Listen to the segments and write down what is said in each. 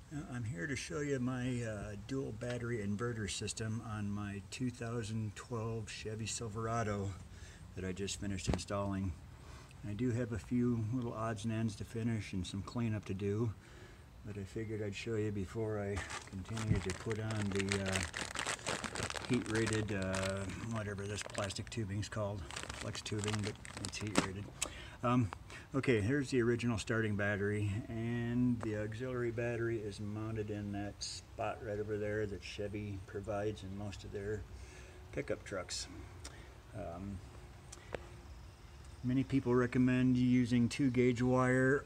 I'm here to show you my dual battery inverter system on my 2012 Chevy Silverado that I just finished installing. I do have a few little odds and ends to finish and some cleanup to do, but I figured I'd show you before I continue to put on the heat rated, whatever this plastic tubing's called, flex tubing, but it's heat rated. Okay, here's the original starting battery, and the auxiliary battery is mounted in that spot right over there that Chevy provides in most of their pickup trucks. Many people recommend using 2-gauge wire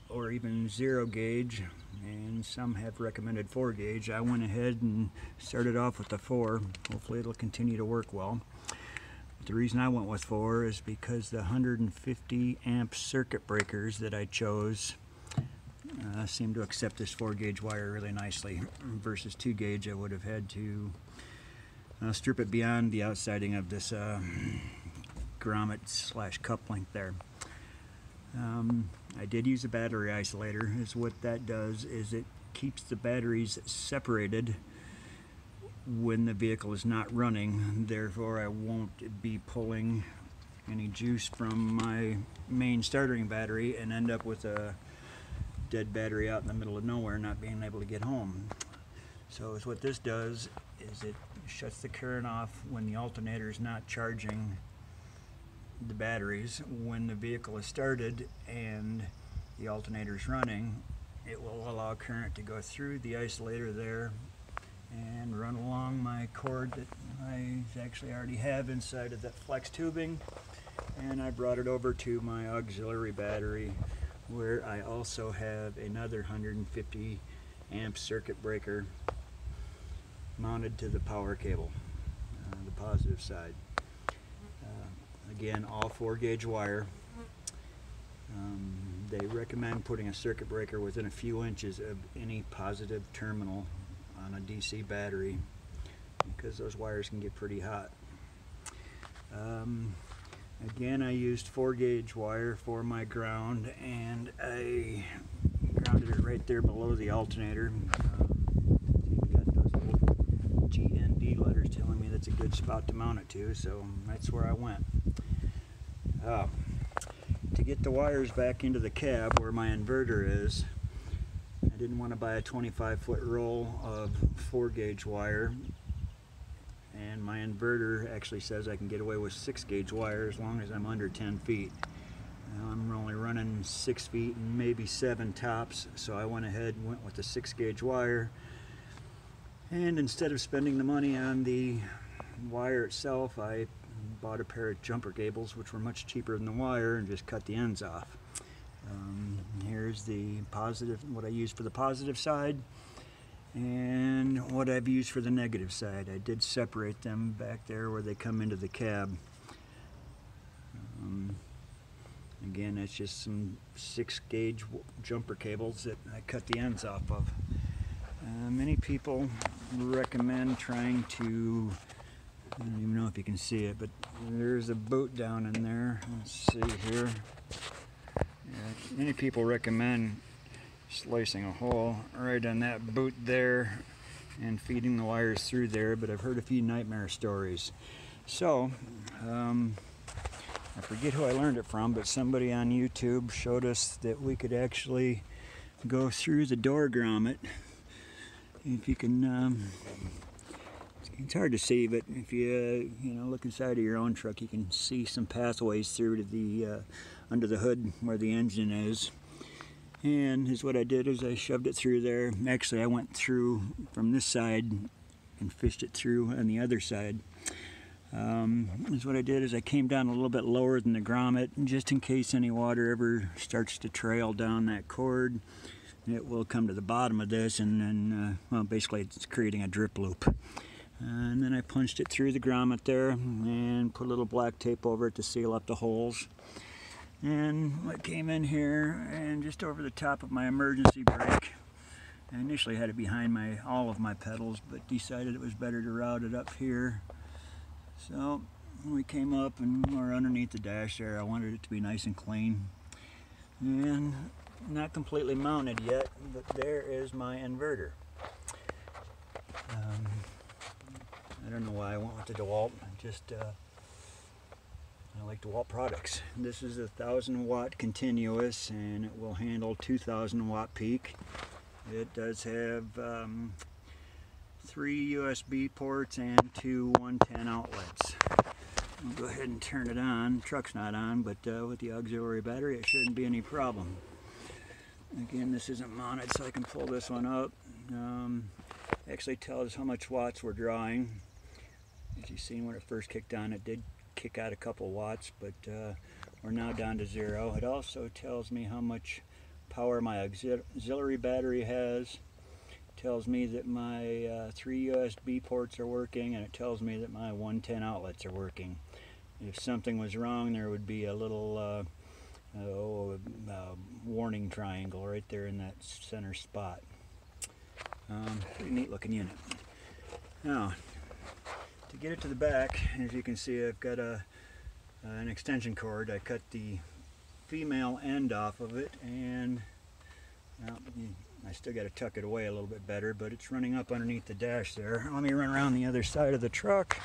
or even 0-gauge, and some have recommended 4-gauge. I went ahead and started off with the 4. Hopefully it'll continue to work well. The reason I went with 4 is because the 150 amp circuit breakers that I chose seem to accept this 4-gauge wire really nicely. Versus 2-gauge, I would have had to strip it beyond the outsiding of this grommet / cup link there. I did use a battery isolator. What that does is it keeps the batteries separated when the vehicle is not running. Therefore I won't be pulling any juice from my main starting battery and end up with a dead battery out in the middle of nowhere, not being able to get home. So what this does is it shuts the current off when the alternator is not charging the batteries. When the vehicle is started and the alternator is running, it will allow current to go through the isolator there and run along my cord that I actually already have inside of that flex tubing, and I brought it over to my auxiliary battery, where I also have another 150 amp circuit breaker mounted to the power cable, the positive side. Again, all 4-gauge wire. They recommend putting a circuit breaker within a few inches of any positive terminal on a DC battery, because those wires can get pretty hot. Again, I used 4-gauge wire for my ground, and I grounded it right there below the alternator. You've got those little GND letters telling me that's a good spot to mount it to, so that's where I went. To get the wires back into the cab where my inverter is, I didn't want to buy a 25-foot roll of 4-gauge wire, and my inverter actually says I can get away with 6-gauge wire as long as I'm under 10 feet. Now, I'm only running 6 feet and maybe 7 tops, so I went ahead and went with the 6-gauge wire, and instead of spending the money on the wire itself, I bought a pair of jumper cables, which were much cheaper than the wire, and just cut the ends off. Here's the positive, what I used for the positive side, and what I've used for the negative side. I did separate them back there where they come into the cab. Again, it's just some 6-gauge jumper cables that I cut the ends off of. Many people recommend trying to, I don't even know if you can see it, but there's a boot down in there. Let's see here. Yeah, many people recommend slicing a hole right on that boot there and feeding the wires through there, but I've heard a few nightmare stories. So, I forget who I learned it from, but somebody on YouTube showed us that we could actually go through the door grommet. If you can, it's hard to see, but if you look inside of your own truck, you can see some pathways through to the under the hood where the engine is. And what I did is I shoved it through there. Actually, I went through from this side and fished it through on the other side. What I did is I came down a little bit lower than the grommet, just in case any water ever starts to trail down that cord. It will come to the bottom of this, and then, well, basically it's creating a drip loop. And then I punched it through the grommet there and put a little black tape over it to seal up the holes. And I came in here and just over the top of my emergency brake. I initially had it behind all of my pedals, but decided it was better to route it up here. So we came up and we're underneath the dash there. I wanted it to be nice and clean. And not completely mounted yet, but there is my inverter. I don't know why I went with the DeWalt. I like DeWalt products. This is a 1,000 watt continuous, and it will handle 2,000 watt peak. It does have 3 USB ports and 2 110 outlets. I'll go ahead and turn it on. The truck's not on, but with the auxiliary battery it shouldn't be any problem. Again, this isn't mounted, so I can pull this one up. Actually tells how much watts we're drawing. As you've seen when it first kicked on, it did kick out a couple watts, but we're now down to 0. It also tells me how much power my auxiliary battery has. It tells me that my 3 USB ports are working, and it tells me that my 110 outlets are working. If something was wrong, there would be a little warning triangle right there in that center spot. Pretty neat looking unit. Now, to get it to the back, as you can see, I've got an extension cord. I cut the female end off of it, and well, I still got to tuck it away a little bit better, but it's running up underneath the dash there. Let me run around the other side of the truck,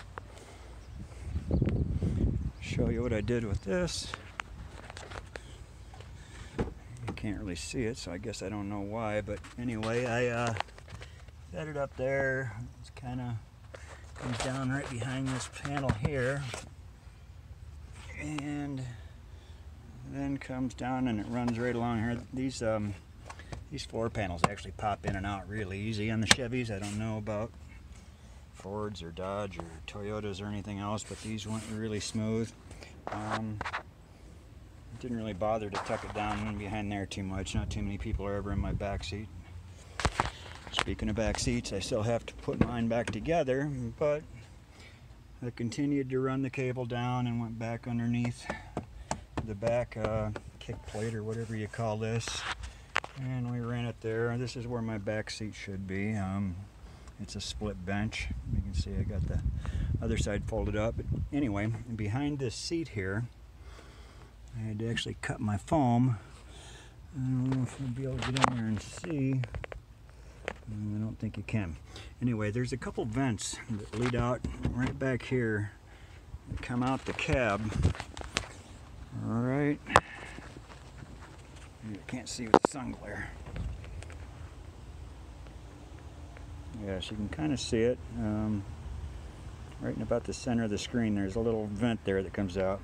show you what I did with this. You can't really see it, so I guess I don't know why, but anyway, I set it up there. It's kind of comes down right behind this panel here, and then comes down and it runs right along here. These floor panels actually pop in and out really easy on the Chevys. I don't know about Fords or Dodge or Toyotas or anything else, but these went really smooth. Didn't really bother to tuck it down behind there too much. Not too many people are ever in my back seat. Speaking of back seats, I still have to put mine back together, but I continued to run the cable down and went back underneath the back kick plate or whatever you call this, and we ran it there. This is where my back seat should be. It's a split bench. You can see I got the other side folded up. But anyway, behind this seat here, I had to actually cut my foam. I don't know if you'll be able to get in there and see. I don't think you can. Anyway, there's a couple vents that lead out right back here and come out the cab. Alright. You can't see with the sun glare. Yes, you can kind of see it. Right in about the center of the screen, there's a little vent there that comes out.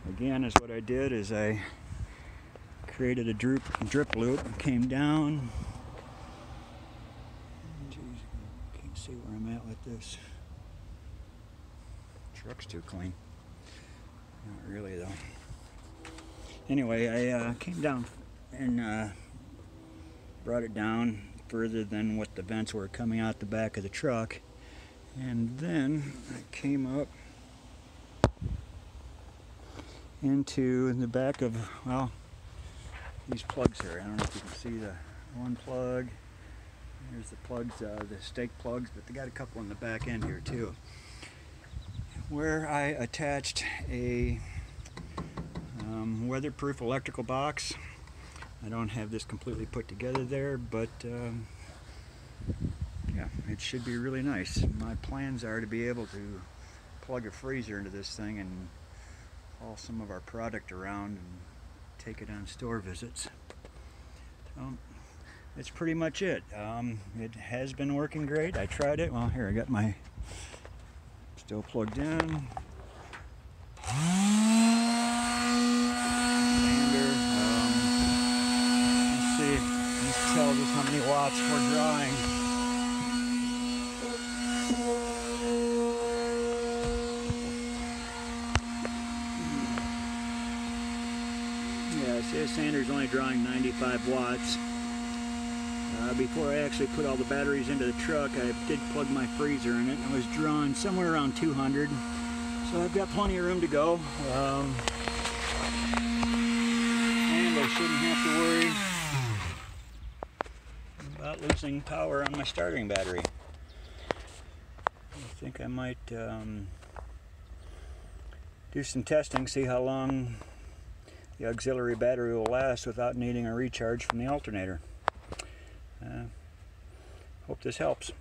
Again, is what I did is I created a drip loop, came down. Can't see where I'm at with this. Truck's too clean. Not really though. Anyway, I came down and brought it down further than what the vents were coming out the back of the truck, and then I came up into the back of, well, these plugs here. I don't know if you can see the one plug. There's the plugs, the stake plugs, but they got a couple in the back end here too, where I attached a weatherproof electrical box. I don't have this completely put together there, but yeah, it should be really nice. My plans are to be able to plug a freezer into this thing and haul some of our product around and take it on store visits. So that's pretty much it. It has been working great. I tried it. Well, here I got my still plugged in. This tells us how many watts we're drawing. Yeah, see, the sander's only drawing 95 watts. Before I actually put all the batteries into the truck, I did plug my freezer in it. I was drawing somewhere around 200, so I've got plenty of room to go. And I shouldn't have to worry about losing power on my starting battery. I think I might do some testing, see how long the auxiliary battery will last without needing a recharge from the alternator. Hope this helps.